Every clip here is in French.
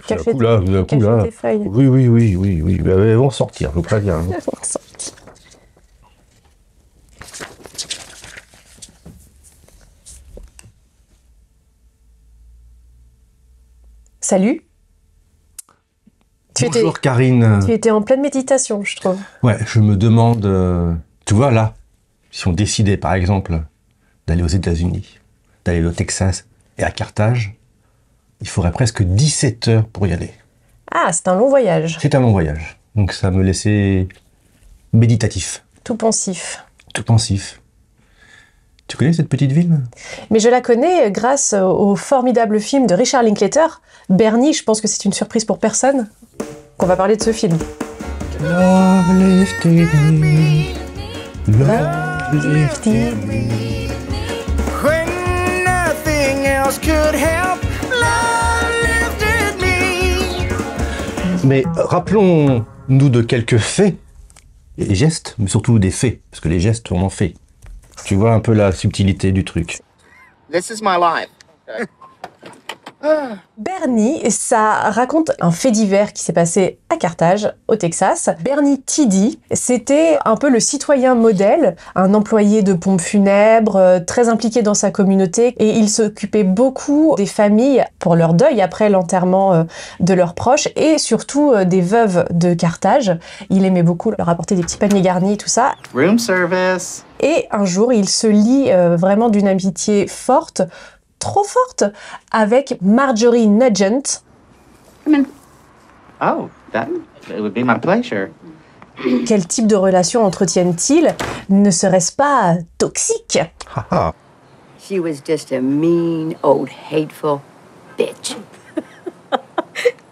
Café, tes feuilles. Oui. Elles vont sortir, je vous préviens. Salut. Bonjour Karine. Tu étais en pleine méditation, je trouve. Ouais, je me demande, tu vois là, si on décidait par exemple d'aller aux États-Unis, d'aller au Texas et à Carthage, il faudrait presque 17 heures pour y aller. Ah, c'est un long voyage. C'est un long voyage. Donc ça me laissait méditatif. Tout pensif. Tout pensif. Tu connais cette petite ville? Mais je la connais grâce au formidable film de Richard Linklater, Bernie. Je pense que c'est une surprise pour personne qu'on va parler de ce film. Love lifted me. Love lifted me. When nothing else could help, love lifted me. Mais rappelons-nous de quelques faits et gestes, mais surtout des faits, parce que les gestes, on en fait. Tu vois un peu la subtilité du truc. This is my life. Bernie, ça raconte un fait divers qui s'est passé à Carthage, au Texas. Bernie Tidy, c'était un peu le citoyen modèle, un employé de pompe funèbre, très impliqué dans sa communauté, et il s'occupait beaucoup des familles pour leur deuil après l'enterrement de leurs proches, et surtout des veuves de Carthage. Il aimait beaucoup leur apporter des petits paniers garnis, tout ça. Room service. Et un jour, il se lie vraiment d'une amitié forte, trop forte, avec Marjorie Nugent. Come in. Oh, it would be my pleasure. Quel type de relation entretiennent-ils? Ne serait-ce pas toxique? She was just a mean, old, hateful bitch.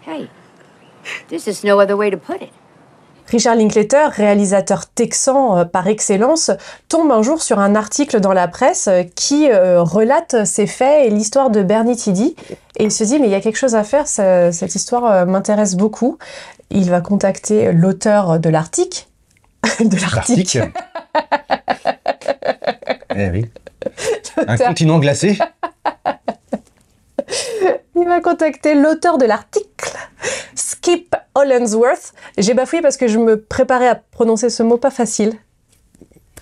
Hey, there's just no other way to put it. Richard Linklater, réalisateur texan par excellence, tombe un jour sur un article dans la presse qui relate ces faits et l'histoire de Bernie Tidy. Et il se dit, mais il y a quelque chose à faire, cette histoire m'intéresse beaucoup. Il va contacter l'auteur de l'article. De l'article. Eh oui. Un continent glacé. Il va contacter l'auteur de l'article, Skip Hollandsworth. J'ai bafouillé parce que je me préparais à prononcer ce mot pas facile.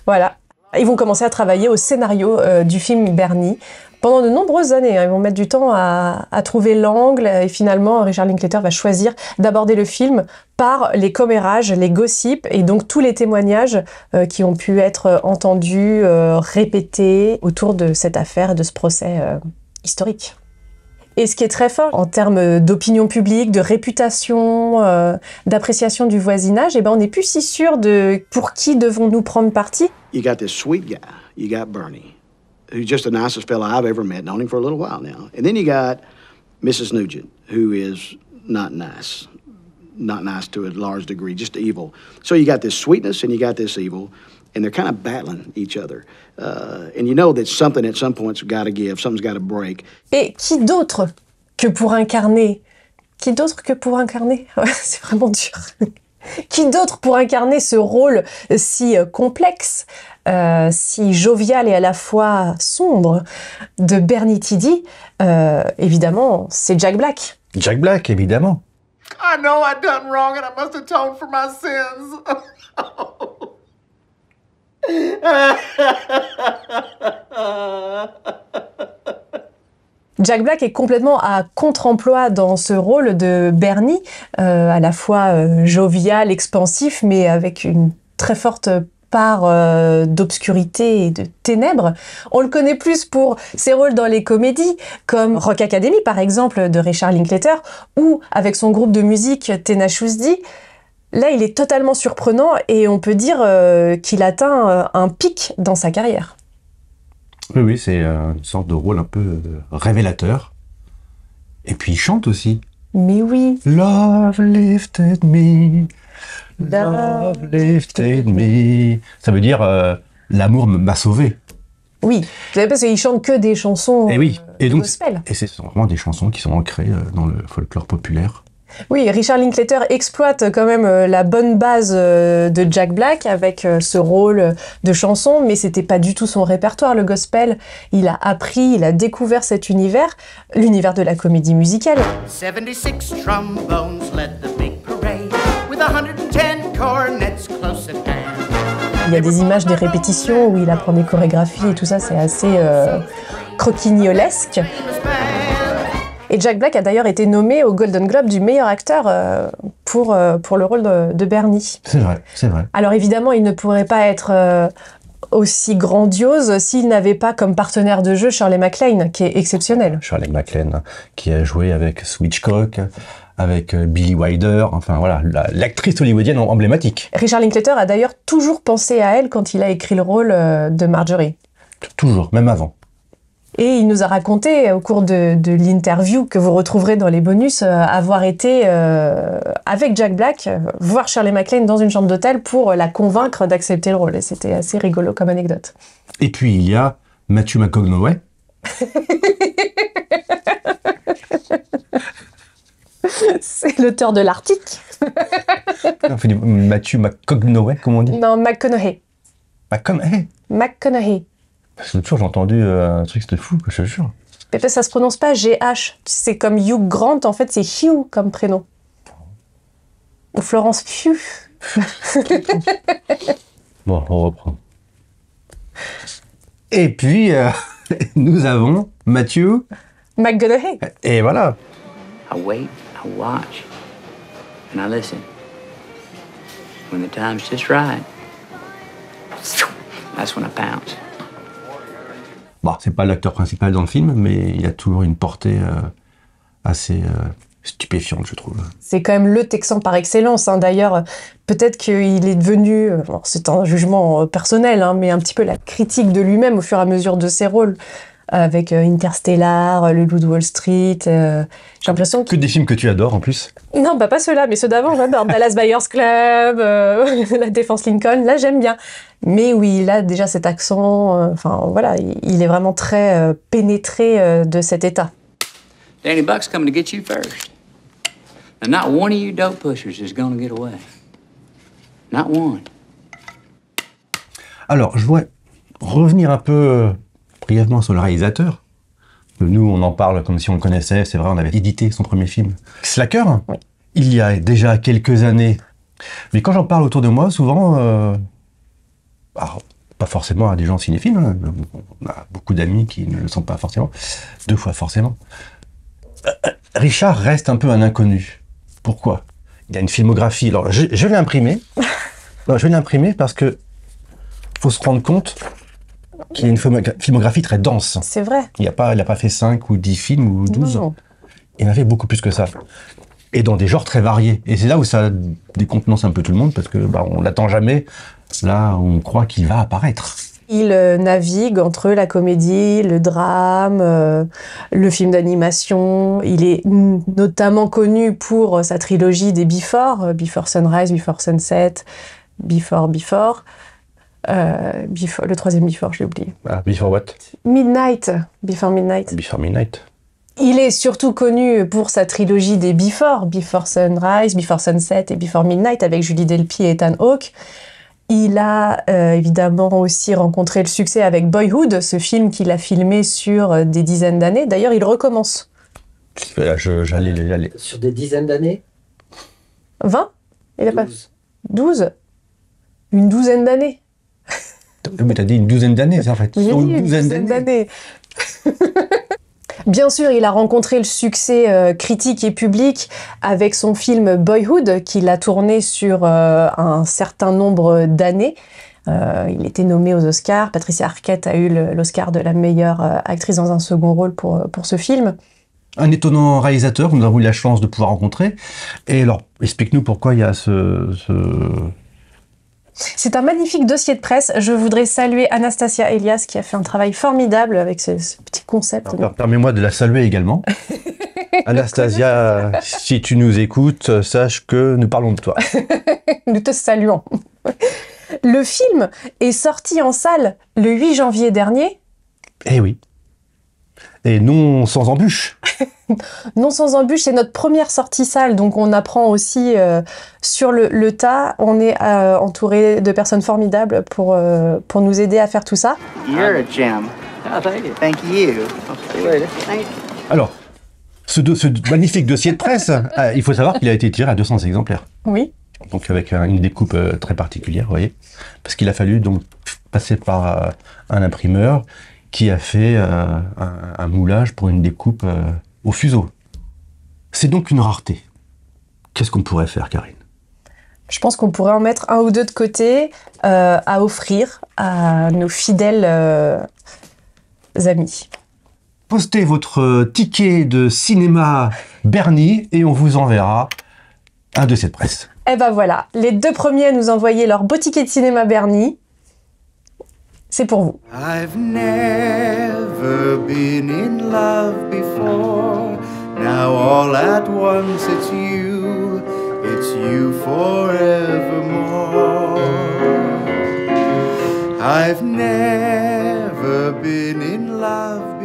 Voilà. Ils vont commencer à travailler au scénario du film Bernie pendant de nombreuses années. Ils vont mettre du temps à trouver l'angle et finalement Richard Linklater va choisir d'aborder le film par les commérages, les gossips et donc tous les témoignages qui ont pu être entendus, répétés autour de cette affaire et de ce procès historique. Et ce qui est très fort en termes d'opinion publique, de réputation, d'appréciation du voisinage, eh ben on n'est plus si sûr de pour qui devons-nous prendre parti. You got this sweet guy, you got Bernie, who's just the nicest fella I've ever met, known him for a little while now. And then you got Mrs. Nugent, who is not nice to a large degree, just evil. So you got this sweetness and you got this evil, and they're kind of battling each other. And you know that something at some point's got to give, something's got to break. Et qui d'autre que pour incarner c'est vraiment dur. Qui d'autre pour incarner ce rôle si complexe, si jovial et à la fois sombre de Bernie Tidy? Évidemment, c'est Jack Black. Jack Black, évidemment. I know I done wrong and I must atone for my sins. Jack Black est complètement à contre-emploi dans ce rôle de Bernie, à la fois jovial, expansif, mais avec une très forte part d'obscurité et de ténèbres. On le connaît plus pour ses rôles dans les comédies, comme Rock Academy par exemple de Richard Linklater, ou avec son groupe de musique Tenacious D. Là, il est totalement surprenant et on peut dire qu'il atteint un pic dans sa carrière. Oui, c'est une sorte de rôle un peu révélateur. Et puis il chante aussi. Mais oui. Love lifted me, love lifted me. Ça veut dire l'amour m'a sauvé. Oui, parce qu'il chante que des chansons et oui. Et donc, gospel. et ce sont vraiment des chansons qui sont ancrées dans le folklore populaire. Oui, Richard Linklater exploite quand même la bonne base de Jack Black avec ce rôle de chanson, mais c'était pas du tout son répertoire, le gospel. Il a appris, il a découvert cet univers, l'univers de la comédie musicale. 76 trombones led the big parade with 110 cornets close at hand. Il y a des images des répétitions où il apprend des chorégraphies et tout ça, c'est assez croquignolesque. Et Jack Black a d'ailleurs été nommé au Golden Globe du meilleur acteur pour le rôle de Bernie. C'est vrai, c'est vrai. Alors évidemment, il ne pourrait pas être aussi grandiose s'il n'avait pas comme partenaire de jeu Shirley MacLaine, qui est exceptionnel. Shirley MacLaine, qui a joué avec Hitchcock, avec Billy Wilder, enfin voilà, l'actrice hollywoodienne emblématique. Richard Linklater a d'ailleurs toujours pensé à elle quand il a écrit le rôle de Marjorie. Toujours, même avant. Et il nous a raconté au cours de l'interview que vous retrouverez dans les bonus avoir été avec Jack Black voir Shirley MacLaine dans une chambre d'hôtel pour la convaincre d'accepter le rôle. Et c'était assez rigolo comme anecdote. Et puis il y a Matthew McConaughey. C'est l'auteur de l'Arctique. On fait du Matthew McConaughey, comment on dit? Non, McConaughey. McConaughey. McConaughey. L'autre jour, j'ai entendu un truc, c'était fou, je te jure. Mais ça se prononce pas GH. C'est comme Hugh Grant, en fait, c'est Hugh comme prénom. Ou Florence Pugh. Bon, on reprend. Et puis, nous avons Matthew McConaughey. Et voilà. I wait, I watch, and I listen. When the time's just right, that's when I pounce. Bon, c'est pas l'acteur principal dans le film, mais il a toujours une portée assez stupéfiante, je trouve. C'est quand même le Texan par excellence. Hein. D'ailleurs, peut-être qu'il est devenu, bon, c'est un jugement personnel, hein, mais un petit peu la critique de lui-même au fur et à mesure de ses rôles. Avec Interstellar, Le Loup de Wall Street. J'ai l'impression que des films que tu adores en plus. Non, bah pas ceux-là, mais ceux d'avant, j'adore. Dallas Buyers Club, La Défense Lincoln, là j'aime bien. Mais oui, il a déjà cet accent, enfin voilà, il est vraiment très pénétré de cet état. Danny Buck's coming to get you first. And not one of you dope pushers is gonna get away. Not one. Alors, je voudrais revenir un peu brièvement sur le réalisateur. Nous, on en parle comme si on le connaissait. C'est vrai, on avait édité son premier film. Slacker, oui. Il y a déjà quelques années. Mais quand j'en parle autour de moi, souvent, pas forcément à des gens cinéphiles, hein. On a beaucoup d'amis qui ne le sont pas forcément, 2 fois forcément. Richard reste un peu un inconnu. Pourquoi? Il a une filmographie. Alors, je vais l'imprimer. Je vais l'imprimer parce que faut se rendre compte qu'il a une filmographie très dense. C'est vrai. Il n'a pas fait 5 ou 10 films ou 12. Non. Il en a fait beaucoup plus que ça. Et dans des genres très variés. Et c'est là où ça décontenance un peu tout le monde, parce que on l'attend jamais là où on croit qu'il va apparaître. Il navigue entre la comédie, le drame, le film d'animation. Il est notamment connu pour sa trilogie des Before, Before Sunrise, Before Sunset, Before. Le troisième Before, je l'ai oublié. Ah, Before what? Midnight. Before Midnight. Before Midnight. Il est surtout connu pour sa trilogie des Before Sunrise, Before Sunset et Before Midnight avec Julie Delpy et Ethan Hawke. Il a évidemment aussi rencontré le succès avec Boyhood, ce film qu'il a filmé sur des dizaines d'années. D'ailleurs, il recommence. J'allais. Sur des dizaines d'années? 20? Il a pas 12. 12? Une douzaine d'années. Mais t'as dit une douzaine d'années, ça, en fait. J'ai dit une douzaine d'années. Bien sûr, il a rencontré le succès critique et public avec son film Boyhood, qu'il a tourné sur un certain nombre d'années. Il était nommé aux Oscars. Patricia Arquette a eu l'Oscar de la meilleure actrice dans un second rôle pour ce film. Un étonnant réalisateur que nous avons eu la chance de pouvoir rencontrer. Et alors, explique-nous pourquoi il y a C'est un magnifique dossier de presse. Je voudrais saluer Anastasia Elias qui a fait un travail formidable avec ce petit concept. Alors, permets-moi de la saluer également. Anastasia, si tu nous écoutes, sache que nous parlons de toi. Nous te saluons. Le film est sorti en salle le 8 janvier dernier. Eh oui. Et non sans embûches. Non sans embûches, c'est notre première sortie salle, donc on apprend aussi sur le tas. On est entouré de personnes formidables pour nous aider à faire tout ça. You're a gem. Oh, thank you. Thank you. See you later. Thank you. Alors, ce magnifique dossier de presse, il faut savoir qu'il a été tiré à 200 exemplaires. Oui. Donc avec une découpe très particulière, vous voyez. Parce qu'il a fallu donc passer par un imprimeur qui a fait un moulage pour une découpe au fuseau. C'est donc une rareté. Qu'est-ce qu'on pourrait faire, Karine? Je pense qu'on pourrait en mettre un ou deux de côté à offrir à nos fidèles amis. Postez votre ticket de cinéma Bernie et on vous enverra un dossier de presse. Et ben voilà, les 2 premiers à nous envoyer leur beau ticket de cinéma Bernie, c'est pour vous. I've never been in love before. Now all at once it's you forevermore. I've never been in love